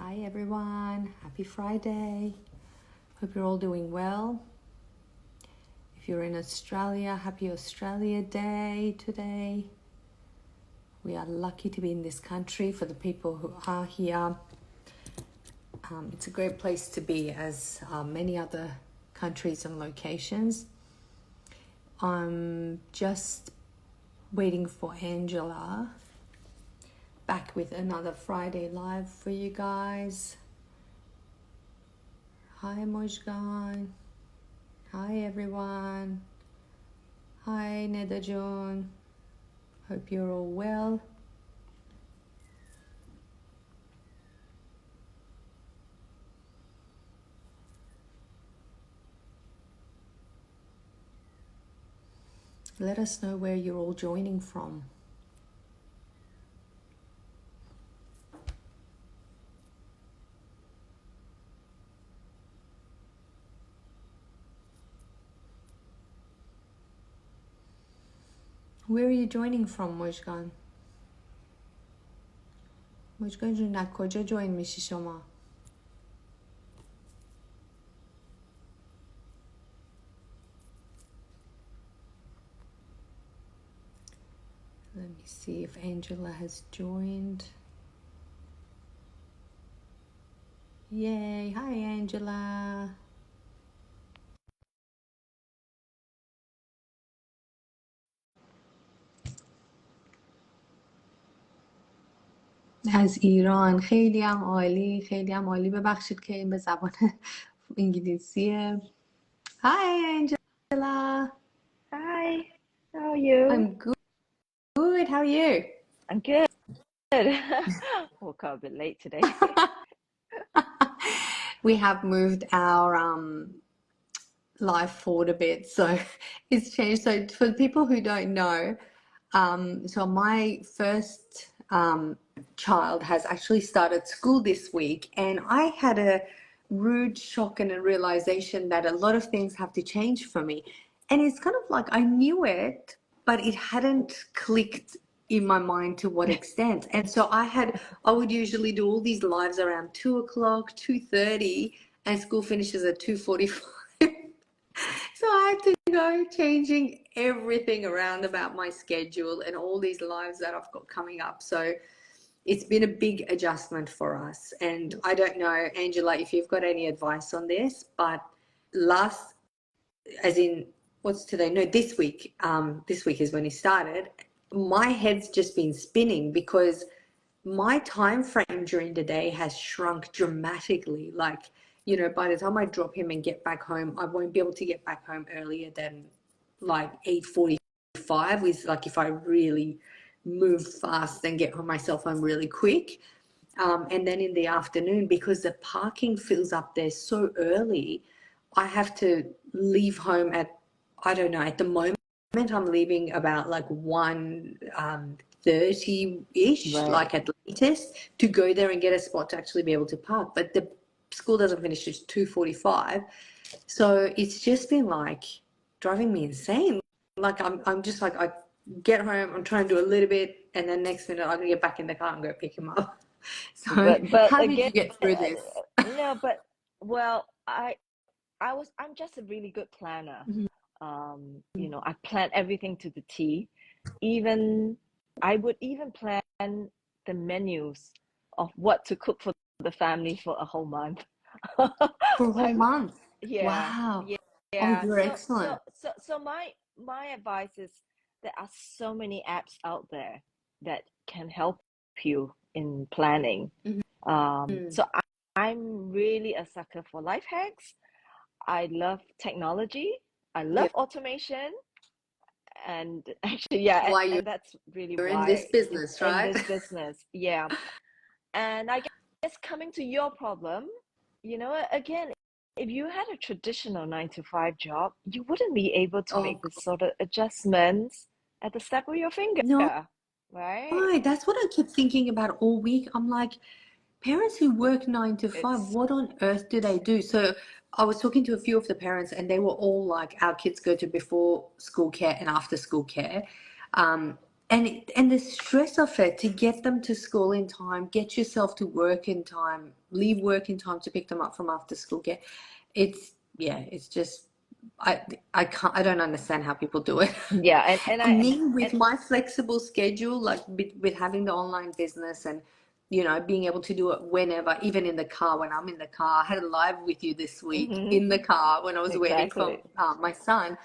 Hi everyone, happy Friday. Hope you're all doing well. If you're in Australia, happy Australia Day today. We are lucky to be in this country. For the people who are here, it's a great place to be, as many other countries and locations. I'm just waiting for Angela back with another Friday live for you guys. Hi Mojgan. Hi everyone. Hi Neda John. Hope you're all well. Let us know where you're all joining from. Where are you joining from, مژگان؟ مژگان جون از کجا جوین میشی شما؟ Let me see if Angela has joined. Yay! Hi Angela. از ایران. خیلی هم عالی، خیلی هم عالی. ببخشید که این به زبان انگلیسیه. Hi Angela. Hi, how are you? I'm good. Good. How are you? I'm good. Woke up a bit late today. We have moved our life forward a bit, so it's changed. So for the people who don't know, so my first child has actually started school this week, and I had a rude shock and a realization that a lot of things have to change for me. And it's kind of like I knew it, but it hadn't clicked in my mind to what extent. And so I would usually do all these lives around 2 o'clock, 2:30, and school finishes at 2:45. So I had to go changing everything around about my schedule and all these lives that I've got coming up. So it's been a big adjustment for us. And I don't know, Angela, if you've got any advice on this, but what's today? No, this week. This week is when he started. My head's just been spinning because my time frame during the day has shrunk dramatically. Like, by the time I drop him and get back home, I won't be able to get back home earlier than like 8:45. Is like if I really move fast and get myself home really quick. And then in the afternoon, because the parking fills up there so early, I have to leave home at, I don't know, at the moment I'm leaving about like 1:30-ish, Right. like at latest, to go there and get a spot to actually be able to park. But the school doesn't finish till 2:45. So it's just been like driving me insane. Like I'm just like, I get home, I'm trying to do a little bit, and then next minute I'm gonna get back in the car and go pick him up. So But how did again, you get through this? no, but well, I'm just a really good planner. I plan everything to the T. I would even plan the menus of what to cook for the family for a whole month. For a whole month? Yeah, Wow. yeah, Oh, yeah. you're excellent. So my advice is there are so many apps out there that can help you in planning. So I'm really a sucker for life hacks. I love technology. I Yeah. love automation. And actually, yeah, Why and that's really you're in this why business, in right? this business, yeah. And I guess coming to your problem, again, if you had a traditional 9 to 5 job, you wouldn't be able to Oh, make this sort of adjustments at the snap of your finger, no, right? that's what I kept thinking about all week. I'm like, parents who work 9 to 5, It's what on earth do they do? So I was talking to a few of the parents, and they were all like, our kids go to before school care and after school care. and the stress of it to get them to school in time, get yourself to work in time, leave work in time to pick them up from after school. It's yeah, it's just I I don't understand how people do it. Yeah, Me with my flexible schedule, like with having the online business and being able to do it whenever, even in the car when I'm in the car. I had a live with you this week mhm, in the car when I was waiting for exactly. my son.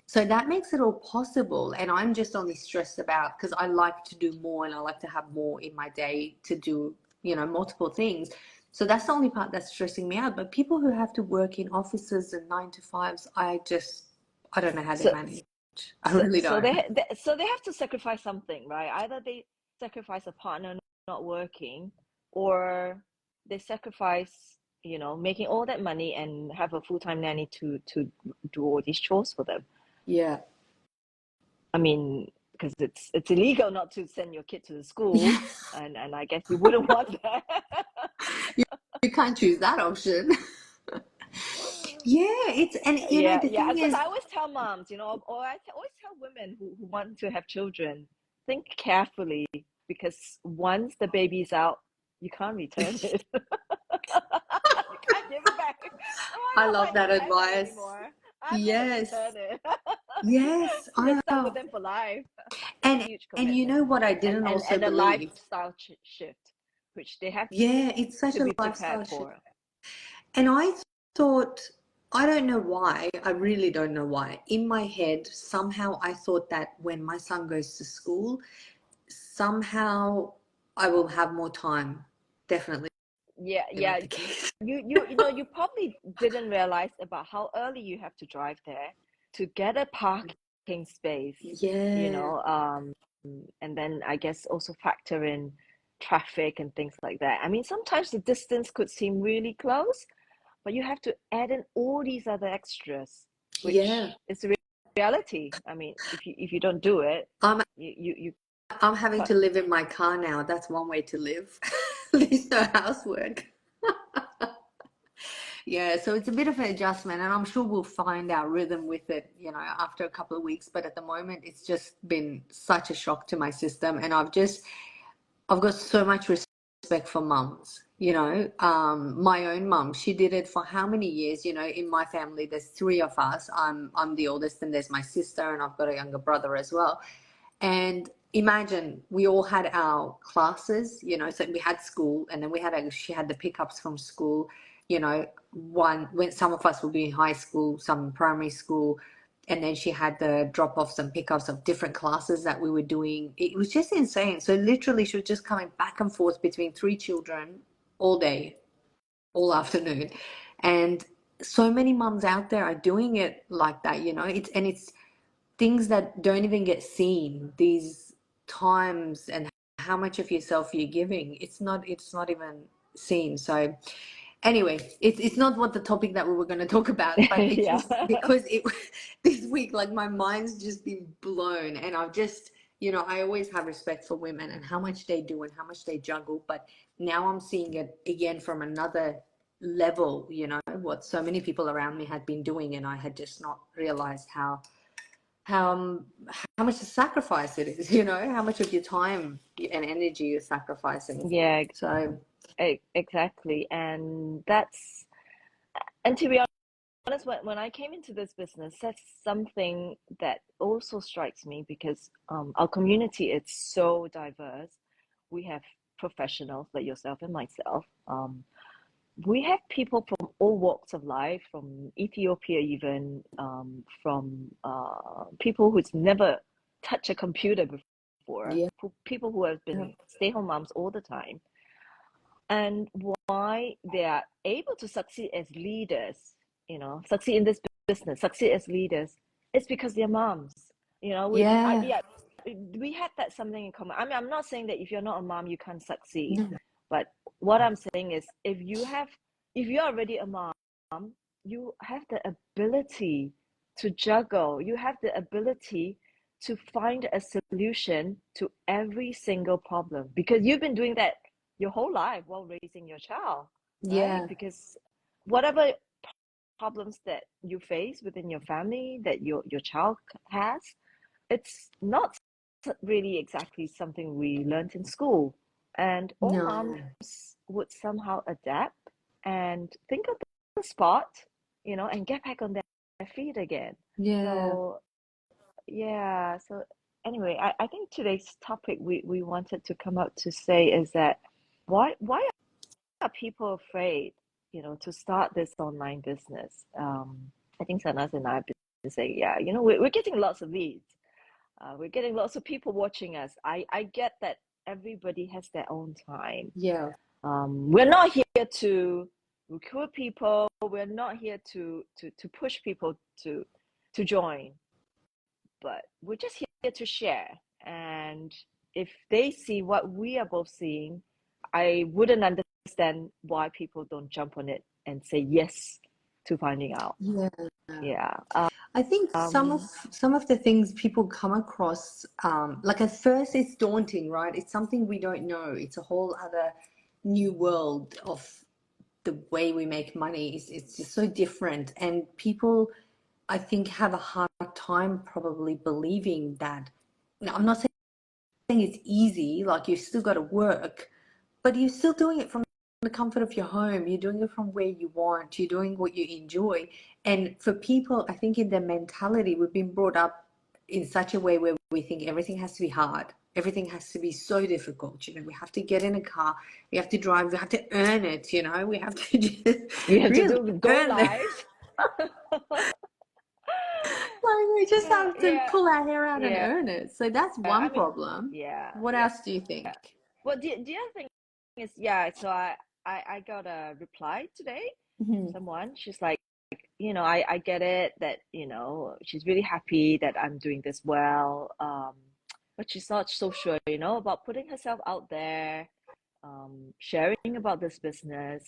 So that makes it all possible. And I'm just only stressed about because I like to do more and I like to have more in my day to do, multiple things. So that's the only part that's stressing me out. But people who have to work in offices and 9 to 5s, I don't know how they So manage. I really so don't. they have to sacrifice something, right? Either they sacrifice a partner not working, or they sacrifice, making all that money and have a full-time nanny to do all these chores for them. Yeah. I mean, because it's illegal not to send your kid to the school, Yeah. and I guess you wouldn't want that. You, you can't choose that option. Yeah, it's and Yeah, the yeah. thing Because is, I always tell moms, or always tell women who want to have children, think carefully, because once the baby's out, you can't return it. You can't give it back. Oh I my God, love I that don't have it advice. anymore. I'm gonna Yes. return it. Yes, You're I stuck with know. them for life. It's a And huge and you commitment, know what I and didn't and also and a believe? lifestyle shift, which they have Yeah, it's such to a be prepared lifestyle shift. for. And I thought, I don't know why, I really don't know why. In my head, somehow I thought that when my son goes to school, somehow I will have more time. Definitely Yeah, yeah. not the case. You probably didn't realize about how early you have to drive there to get a parking space, you Yeah, know, um, and then I guess also factor in traffic and things like that. I mean, sometimes the distance could seem really close, but you have to add in all these other extras, yeah. which is a reality. I mean, if you don't do it, I'm you I'm having but to live in my car now. That's one way to live. There's no housework. Yeah, so it's a bit of an adjustment, and I'm sure we'll find our rhythm with it, after a couple of weeks. But at the moment, it's just been such a shock to my system, and I've got so much respect for mums. My own mum, she did it for how many years? In my family, there's three of us. I'm the oldest, and there's my sister, and I've got a younger brother as well. And imagine we all had our classes, so we had school, and then she had the pickups from school, one when some of us would be in high school, some in primary school, and then she had the drop-offs and pickups of different classes that we were doing. It was just insane. So literally she was just coming back and forth between three children all day, all afternoon. And so many mums out there are doing it like that, it's things that don't even get seen, these times and how much of yourself you're giving. It's not even seen. So anyway, it's not what the topic that we were going to talk about, but it's yeah. just because it this week, like, my mind's just been blown, and I've just, I always have respect for women and how much they do and how much they juggle, but now I'm seeing it again from another level, what so many people around me had been doing, and I had just not realized how how much a sacrifice it is, how much of your time and energy you're sacrificing. Yeah, So exactly. And to be honest, when I came into this business, that's something that also strikes me, because our community is so diverse. We have professionals like yourself and myself. We have people from all walks of life, from Ethiopia even, from people who's never touched a computer before, yeah, people who have been stay-home moms all the time. And why they are able to succeed as leaders, succeed in this business, succeed as leaders, it's because they're moms. Which yeah, yeah, we had that something in common. I mean, I'm not saying that if you're not a mom, you can't succeed, no, but what I'm saying is, if you're already a mom, you have the ability to juggle. You have the ability to find a solution to every single problem, because you've been doing that your whole life while raising your child, right? yeah, Because whatever problems that you face within your family, that your child has, it's not really exactly something we learned in school. And all moms No. would somehow adapt and think of the spot, and get back on their feet again. Yeah. So yeah, so anyway, I think today's topic we wanted to come out to say is that why are people afraid, to start this online business? I think Sanas and I have been saying, yeah, we're getting lots of leads. We're getting lots of people watching us. I get that everybody has their own time. Yeah. We're not here to recruit people. We're not here to push people to join, but we're just here to share. And if they see what we are both seeing, I wouldn't understand why people don't jump on it and say yes to finding out. Yeah. Yeah. I think Um, some of the things people come across, like at first it's daunting, right? It's something we don't know. It's a whole other new world of the way we make money. It's just so different, and people, I think, have a hard time probably believing that. Now, I'm not saying it's easy, like you've still got to work, but you're still doing it from the comfort of your home. You're doing it from where you want. You're doing what you enjoy. And for people, I think in their mentality, we've been brought up in such a way where we think everything has to be hard. Everything has to be so difficult. We have to get in a car. We have to drive. We have to earn it. We have to just we have to really do go earn it. live. Like we just have to Yeah, pull our hair out and yeah. earn it. So that's I one mean, problem. yeah, What yeah. else do you think? Well, the other thing is, yeah. So I got a reply today from Mhm. someone. She's like, I get it that, she's really happy that I'm doing this well. But she's not so sure, about putting herself out there, sharing about this business.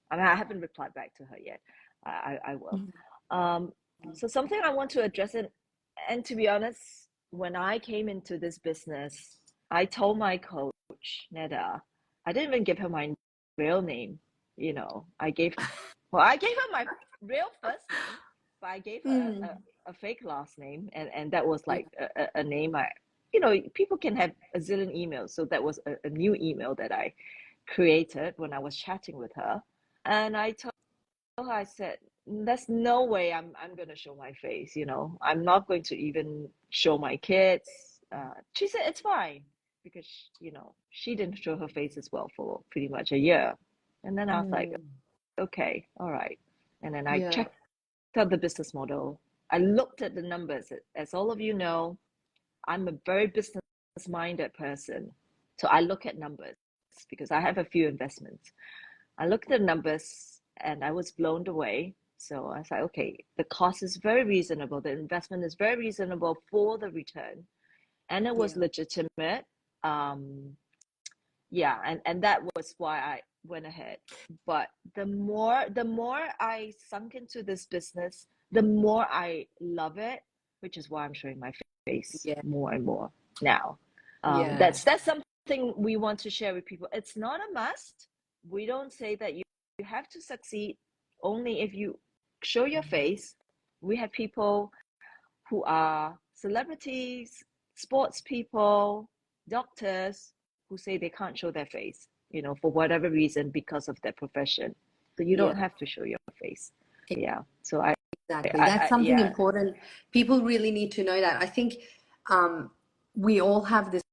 I mean, I haven't replied back to her yet. I will. Mhm. Um, so something I want to address it, and to be honest, when I came into this business, I told my coach, Neda, I didn't even give her my real name. I gave her my real first name, but I gave her Mm. a fake last name, and that was Yeah. like a name people can have a zillion emails, so that was a new email that I created when I was chatting with her, and I told her, I said, there's no way I'm gonna show my face, I'm not going to even show my kids. She said it's fine because she didn't show her face as well for pretty much a year, and then I was like, Mm. okay, all right, and then I Yeah. checked out the business model. I looked at the numbers. As all of you know, I'm a very business minded person. So I look at numbers because I have a few investments. I looked at the numbers and I was blown away. So I was like, okay, the cost is very reasonable. The investment is very reasonable for the return. And it was Yeah. legitimate. Yeah, and that was why I went ahead. But the more I sunk into this business, the more I love it, which is why I'm showing my face Yeah. more and more now. Yeah. That's something we want to share with people. It's not a must. We don't say that you have to succeed only if you show your face. We have people who are celebrities, sports people, doctors who say they can't show their face, for whatever reason because of their profession. So you don't Yeah. have to show your face. Yeah. So I, Exactly. I, That's I something yeah, important. People really need to know that. I think um, we all have this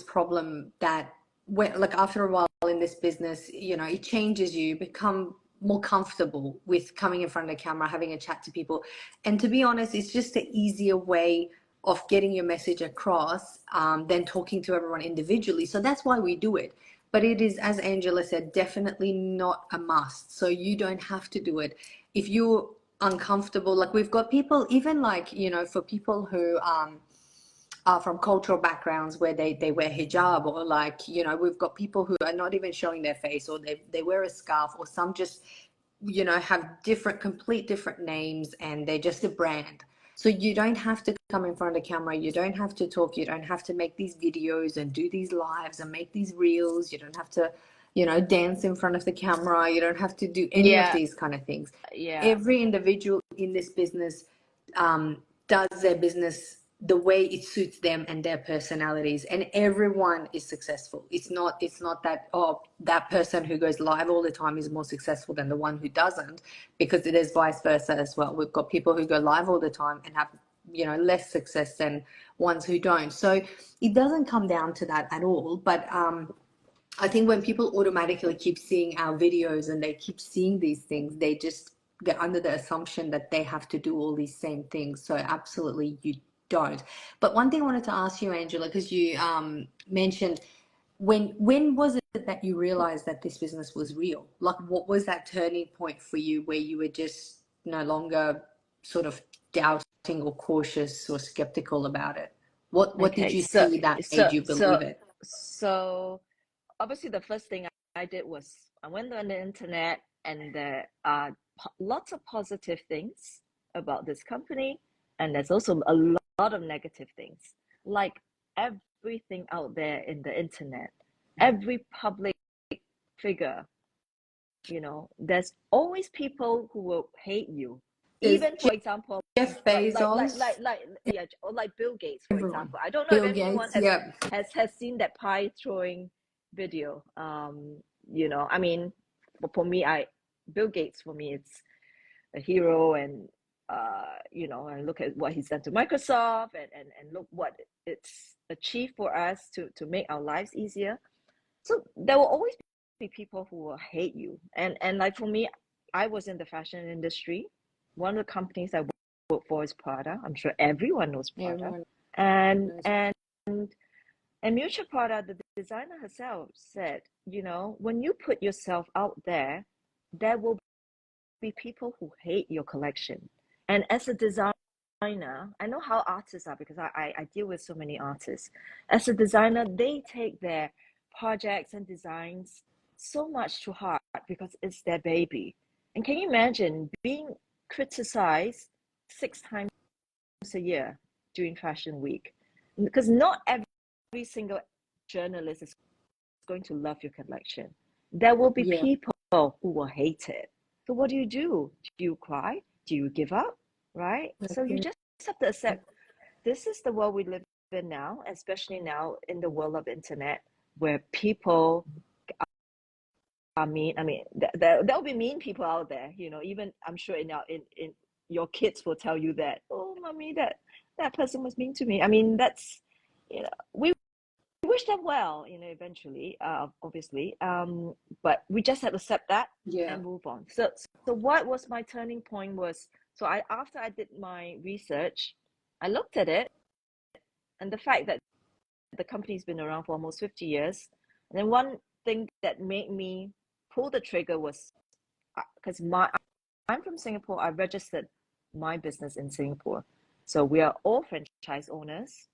problem that like after a while in this business, it changes you, become more comfortable with coming in front of the camera, having a chat to people. And to be honest, it's just an easier way of getting your message across than talking to everyone individually. So that's why we do it. But it is, as Angela said, definitely not a must. So you don't have to do it. If you're uncomfortable, like we've got people, even like, for people who are from cultural backgrounds where they wear hijab, or like, we've got people who are not even showing their face, or they wear a scarf, or some just, have complete different names, and they're just a brand. So you don't have to come in front of the camera. You don't have to talk. You don't have to make these videos and do these lives and make these reels. You don't have to, dance in front of the camera. You don't have to do any of yeah, these kind of things. yeah, Every individual in this business does their business the way it suits them and their personalities, and everyone is successful. It's not that, oh, that person who goes live all the time is more successful than the one who doesn't, because it is vice versa as well. We've got people who go live all the time and have, less success than ones who don't. So it doesn't come down to that at all. But I think when people automatically keep seeing our videos and they keep seeing these things, they just get under the assumption that they have to do all these same things. So absolutely you don't. But one thing I wanted to ask you, Angela, because you mentioned, when was it that you realized that this business was real? Like, what was that turning point for you where you were just no longer sort of doubting or cautious or skeptical about it? What did Okay, you see that made you believe it? so obviously the first thing I did was I went on the internet, and there are lots of positive things about this company, and there's also a lot of negative things. Like everything out there in the internet, every public figure, there's always people who will hate you. There's Even for example, Jeff Bezos, yeah, or like Bill Gates, for everyone. example. I don't know if Bill anyone Gates, yeah. has seen that pie throwing video. I mean, for me, Bill Gates, for me, it's a hero. And and look at what he's done to Microsoft, and look what it's achieved for us to make our lives easier. So there will always be people who will hate you. And like for me, I was in the fashion industry. One of the companies I work for is Prada. I'm sure everyone knows Prada. Everyone And knows. and and Mutual Prada, the designer herself said, when you put yourself out there will be people who hate your collection. And as a designer, I know how artists are, because I deal with so many artists. As a designer, they take their projects and designs so much to heart because it's their baby. And can you imagine being criticized 6 times a year during Fashion Week? Because not every single journalist is going to love your collection. There will be Yeah. people who will hate it. So what do? Do you cry? Do you give up? Right? So you just have to accept this is the world we live in now, especially now in the world of internet, where people are mean. I mean, there'll be mean people out there. Even I'm sure in your kids will tell you that, oh, mommy, that person was mean to me. I mean, that's we wish them well, eventually, obviously. But we just have to accept that Yeah. and move on. So what was my turning point was, so after I did my research, I looked at it, and the fact that the company's been around for almost 50 years. And then one thing that made me pull the trigger was because I'm from Singapore. I registered my business in Singapore. So we are all franchise owners.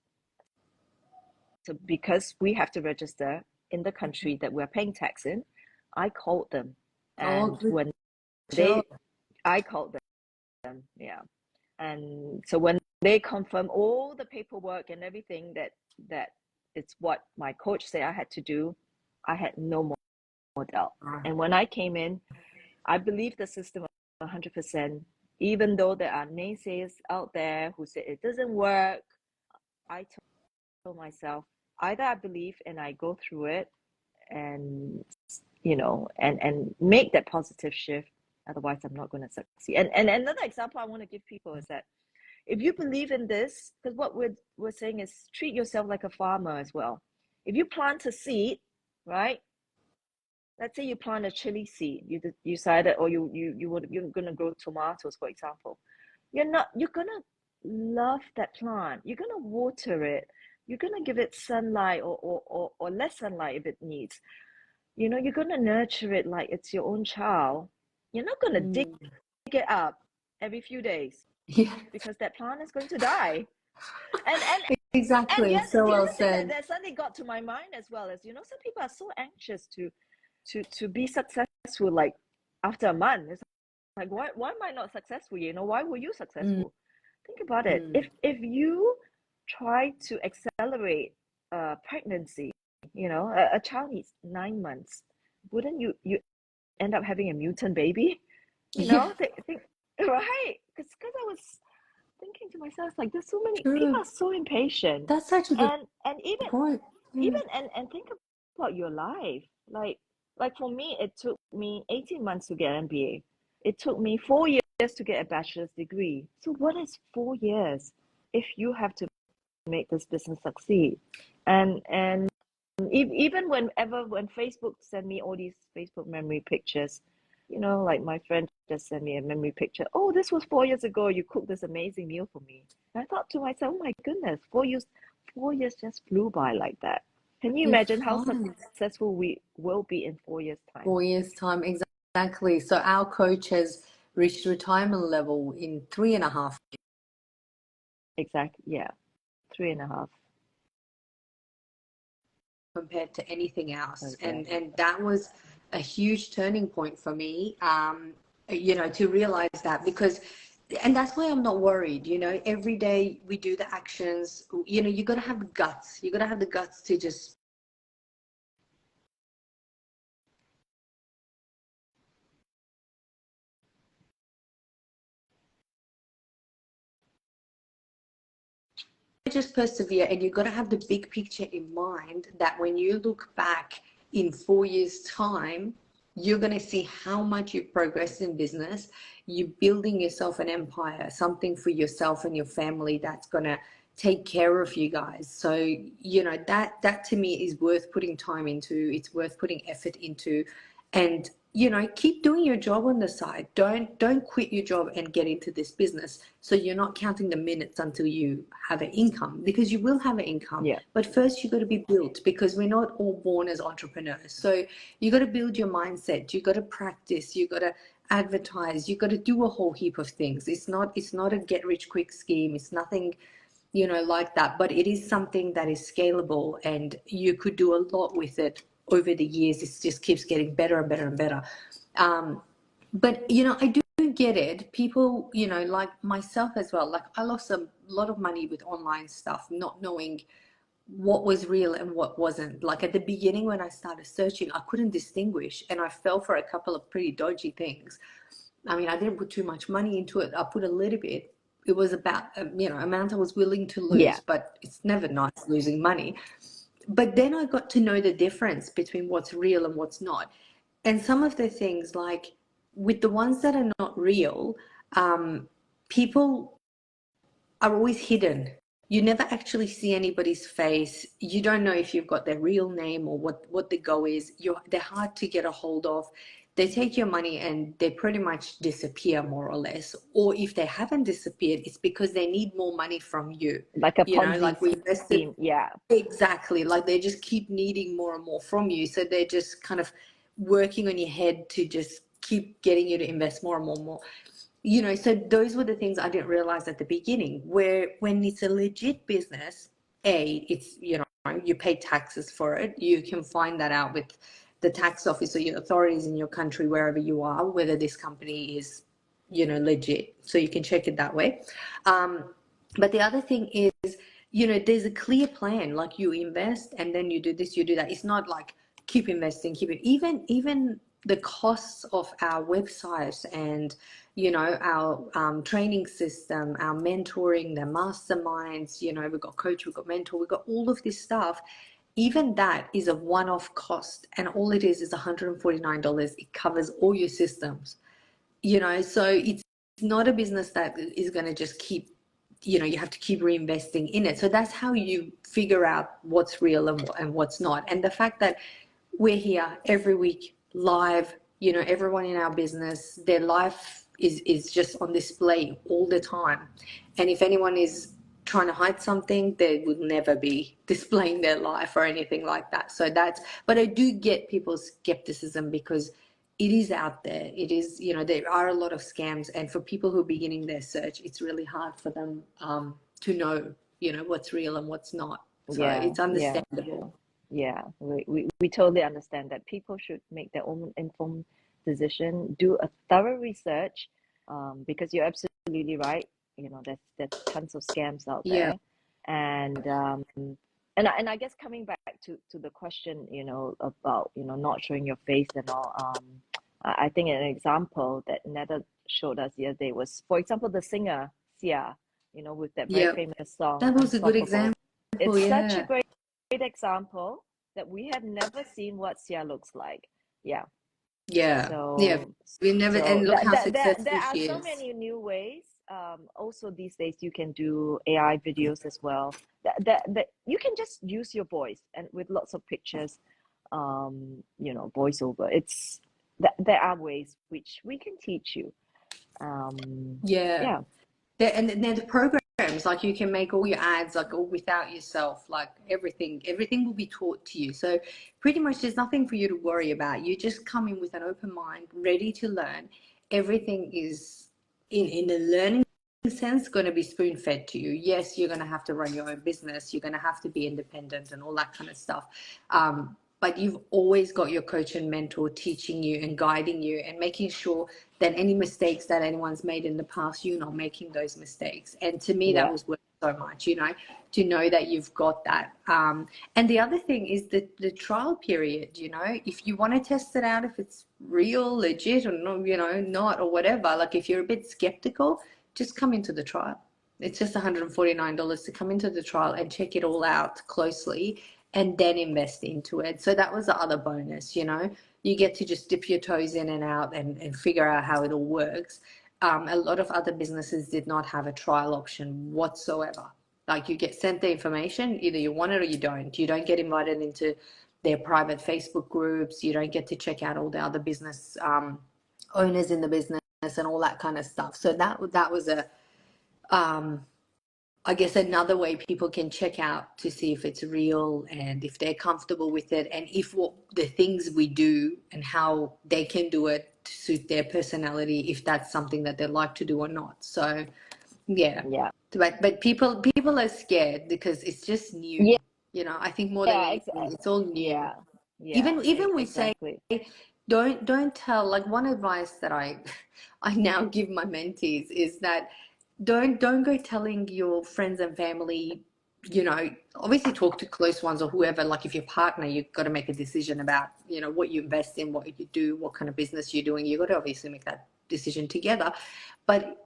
So because we have to register in the country that we're paying tax in, I called them. And good when job. I called them, yeah. And so when they confirm all the paperwork and everything that it's what my coach said I had to do, I had no more doubt. And when I came in, I believe the system 100%. Even though there are naysayers out there who say it doesn't work, I told myself, either I believe and I go through it, and and make that positive shift, otherwise I'm not going to succeed. And another example I want to give people is that if you believe in this, because what we're saying is treat yourself like a farmer as well. If you plant a seed, right? Let's say you plant a chili seed, you decided, or you're gonna grow tomatoes, for example. You're gonna love that plant. You're gonna water it. You're gonna give it sunlight, or less sunlight if it needs. You're gonna nurture it like it's your own child. You're not gonna dig it up every few days, Yeah. because that plant is going to die. And Exactly. yet So the well other thing said. that suddenly got to my mind as well is, some people are so anxious to be successful, like after a month. It's like, why am I not successful? Why were you successful? Think about it. If you try to accelerate pregnancy, a child needs 9 months. Wouldn't you end up having a mutant baby? Yeah. Think right? Because I was thinking to myself, like, there's so many people True. are so impatient, That's such a good and point. Mm. and think about your life. Like for me, it took me 18 months to get an MBA. It took me 4 years to get a bachelor's degree. So what is 4 years if you have to make this business succeed? And even when Facebook send me all these Facebook memory pictures, like my friend just sent me a memory picture. Oh, this was 4 years ago. You cooked this amazing meal for me. And I thought to myself, oh my goodness, 4 years just flew by like that. Can you It imagine how flies. successful we will be in 4 years' time? 4 years' time, exactly. So our coach has reached retirement level in 3.5 Exactly. Yeah, three and a half. compared to anything else. And Okay. that was a huge turning point for me, to realize that because and that's why I'm not worried. Every day we do the actions. You got to have the guts. You got to have the guts to just persevere, and you've got to have the big picture in mind that when you look back in 4 years' time, you're going to see how much you've progressed in business. You're building yourself an empire, something for yourself and your family that's going to take care of you guys. So that to me is worth putting time into. It's worth putting effort into. And keep doing your job on the side. Don't quit your job and get into this business, so you're not counting the minutes until you have an income, because you will have an income. Yeah. But first you got to be built, because we're not all born as entrepreneurs. So you got to build your mindset. You got to practice. You got to advertise. You got to do a whole heap of things. It's not a get rich quick scheme. It's nothing like that, but it is something that is scalable, and you could do a lot with it over the years. It just keeps getting better and better and better. But I do get it. People, like myself as well, like I lost a lot of money with online stuff, not knowing what was real and what wasn't. Like at the beginning when I started searching, I couldn't distinguish, and I fell for a couple of pretty dodgy things. I mean, I didn't put too much money into it. I put a little bit. It was about, amount I was willing to Yeah. lose, but it's never nice losing money. But then I got to know the difference between what's real and what's not. And some of the things, like with the ones that are not real, people are always hidden. You never actually see anybody's face. You don't know if you've got their real name or what the go is. They're hard to get a hold of. They take your money and they pretty much disappear, more or less. Or if they haven't disappeared, it's because they need more money from you. Like a Ponzi Like we invested. scheme. Yeah. Exactly. Like they just keep needing more and more from you. So they're just kind of working on your head to just keep getting you to invest more and more and more. So those were the things I didn't realize at the beginning, where when it's a legit business, it's, you pay taxes for it. You can find that out with the tax office or your authorities in your country, wherever you are, whether this company is, legit. So you can check it that way. But the other thing is, there's a clear plan. Like you invest and then you do this, you do that. It's not like keep investing, keep it. Even the costs of our website and our training system, our mentoring, the masterminds, we've got coach, we've got mentor, we've got all of this stuff. Even that is a one-off cost, and all it is $149. It covers all your systems. So it's not a business that is going to just keep, you have to keep reinvesting in it. So that's how you figure out what's real and what's not. And the fact that we're here every week live, everyone in our business, their life is just on display all the time. And if anyone is trying to hide something, they would never be displaying their life or anything like that. So but I do get people's skepticism, because it is out there. It is, there are a lot of scams, and for people who are beginning their search, it's really hard for them to know, what's real and what's not. So Yeah. it's Yeah. Yeah. understandable. Yeah. We totally understand that people should make their own informed decision, do a thorough research, because you're absolutely right. There's tons of scams out Yeah. there. And I guess coming back to the question, about, not showing your face and all, I think an example that Netta showed us the other day was, for example, the singer Sia. with that very Yeah, famous song, that was a good Unstoppable. example. It's such a Yeah, great example that we have never seen what Sia looks like. Yeah. yeah, yeah. So We never, so and look that, how that there successful there are she so is. many new ways. Also these days you can do AI videos as well. That you can just use your voice and with lots of pictures, voiceover. It's that there are ways which we can teach you. Yeah. Yeah, And then the programs, like you can make all your ads like all without yourself, like everything will be taught to you. So pretty much there's nothing for you to worry about. You just come in with an open mind, ready to learn. Everything is in the learning sense going to be spoon fed to you. Yes, you're going to have to run your own business. You're going to have to be independent and all that kind of stuff. But you've always got your coach and mentor teaching you and guiding you and making sure that any mistakes that anyone's made in the past, you're not making those mistakes. And to me, that yeah, was worth so much, to know that you've got that. And the other thing is the trial period, if you want to test it out, if it's real, legit, or not, not, or whatever, like if you're a bit skeptical, just come into the trial. It's just $149 to come into the trial and check it all out closely and then invest into it. So that was the other bonus, you get to just dip your toes in and out and figure out how it all works. A lot of other businesses did not have a trial option whatsoever. Like you get sent the information, either you want it or you don't. You don't get invited into their private Facebook groups. You don't get to check out all the other business owners in the business and all that kind of stuff. So that was um, I guess another way people can check out to see if it's real and if they're comfortable with it, and if what the things we do and how they can do it to suit their personality, if that's something that they like to do or not. So yeah, yeah, but people are scared because it's just yeah, new. I think more than yeah, anything, it's all new. yeah, yeah, Even we say, exactly. don't tell. Like one advice that I I now give my mentees is that don't go telling your friends and family, obviously talk to close ones or whoever. Like if your partner, you've got to make a decision about what you invest in, what you do, what kind of business you're doing. You've got to obviously make that decision together, but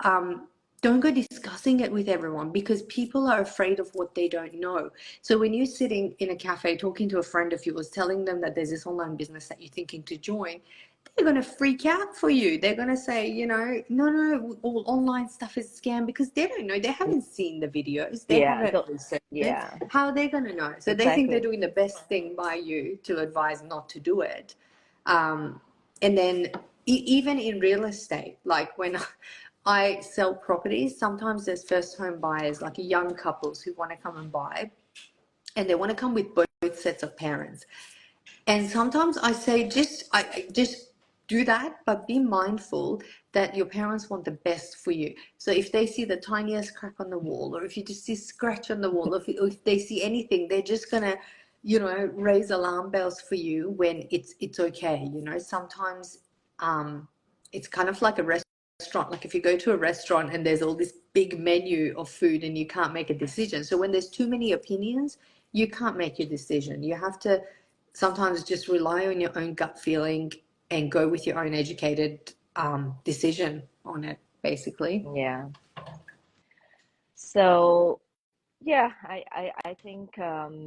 don't go discussing it with everyone because people are afraid of what they don't know. So when you're sitting in a cafe talking to a friend of yours, telling them that there's this online business that you're thinking to join, they're going to freak out for you. They're going to say, no, all online stuff is a scam because they don't know. They haven't seen the videos. They Yeah, haven't don't, researched it. yeah, How are they going to know? So they think they're exactly. doing the best thing by you to advise not to do it. Um, and then even in real estate, like when I sell properties, sometimes there's first home buyers, like young couples who want to come and buy, and they want to come with both sets of parents. And sometimes I say, just do that, but be mindful that your parents want the best for you. So if they see the tiniest crack on the wall, or if you just see scratch on the wall, or if they see anything, they're just gonna, raise alarm bells for you when it's okay. Sometimes it's kind of like a restaurant. Like if you go to a restaurant and there's all this big menu of food and you can't make a decision. So when there's too many opinions, you can't make your decision. You have to sometimes just rely on your own gut feeling and go with your own educated decision on it, basically. Yeah. So yeah, I think we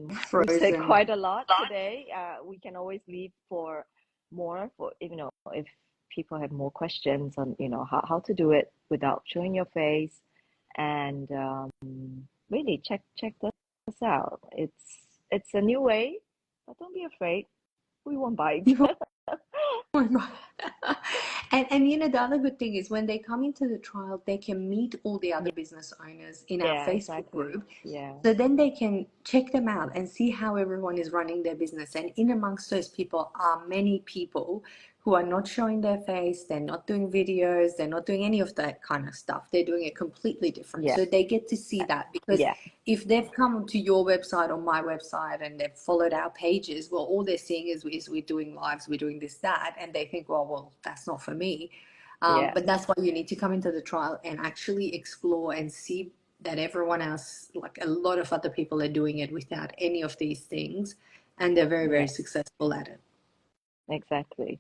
said Frozen. quite a lot today. We can always leave for more for if people have more questions on how to do it without showing your face, and really check this out. It's a new way, but don't be afraid. We won't bite. And the other good thing is when they come into the trial, they can meet all the other business owners in our Yeah, Facebook exactly. group. Yeah, So then they can check them out and see how everyone is running their business. And in amongst those people are many people who are not showing their face, they're not doing videos, they're not doing any of that kind of stuff. They're doing it completely different. yeah, So they get to see that because yeah, if they've come to your website or my website and they've followed our pages, well, all they're seeing is we're doing lives, we're doing this, that, and they think, well, that's not for me. yeah, But that's why you need to come into the trial and actually explore and see that everyone else, like a lot of other people, are doing it without any of these things, and they're very, very yeah, successful at it. exactly.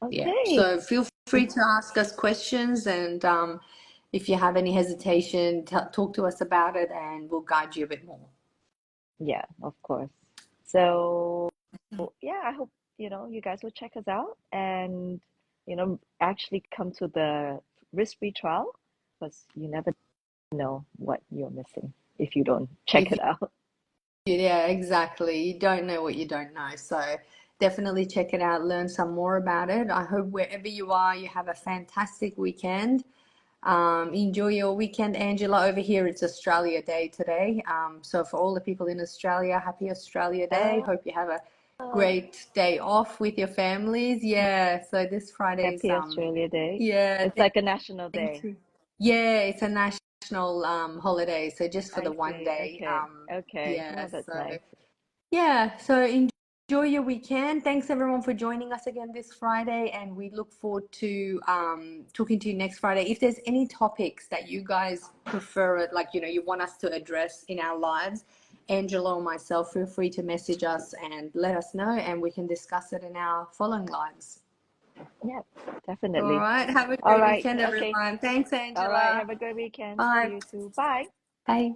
Yeah. Okay. So feel free to ask us questions, and if you have any hesitation, talk to us about it and we'll guide you a bit more. Yeah, of course. So, yeah, I hope, you guys will check us out and, actually come to the risk-free trial because you never know what you're missing if you don't check If it out. Yeah, exactly. You don't know what you don't know. So definitely check it out, learn some more about it. I hope wherever you are, you have a fantastic weekend. Enjoy your weekend, Angela. Over here, it's Australia Day today. So for all the people in Australia, happy Australia Day. Oh, Hope you have a great day off with your families. Yeah, so this Friday's happy Australia Day. yeah, It's like a national thank day. you. Yeah, it's a national holiday, so just for the I one see. day. Okay. Okay. Yeah, Oh, that's so nice. yeah, so enjoy your weekend. Thanks everyone for joining us again this Friday, and we look forward to talking to you next Friday. If there's any topics that you guys prefer, like you want us to address in our lives, Angela or myself, feel free to message us and let us know, and we can discuss it in our following lives. Yeah, All definitely. right, have a All great right. weekend, Okay. everyone. Thanks, All right. Angela. Have a great weekend. See Bye. you too. Bye. Bye.